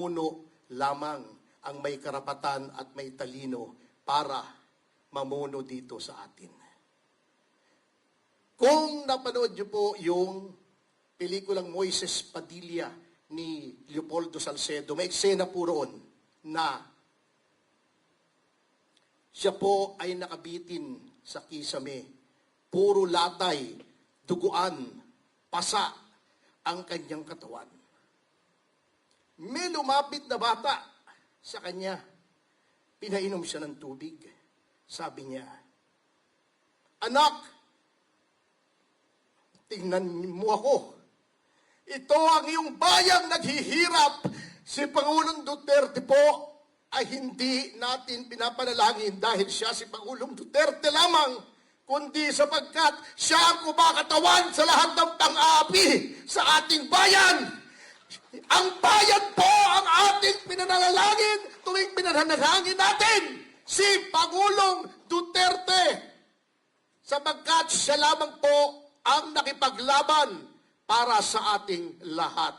Puno lamang ang may karapatan at may talino para mamuno dito sa atin. Kung napanood niyo po yung pelikulang Moises Padilla ni Leopoldo Salcedo, may eksena po roon na siya po ay nakabitin sa kisame. Puro latay, duguan, pasa ang kanyang katawan. May lumapit na bata sa kanya. Pinainom siya ng tubig. Sabi niya, "Anak, tingnan mo ako. Ito ang iyong bayang naghihirap. Si Pangulong Duterte po ay hindi natin pinapanalangin dahil siya si Pangulong Duterte lamang, kundi sapagkat siya ang kumakatawan sa lahat ng pang-aapi sa ating bayan. Ang bayan po ang ating pinanalangin tuwing pinanalangin natin si Pangulong Duterte, sapagkat siya lamang po ang nakipaglaban para sa ating lahat."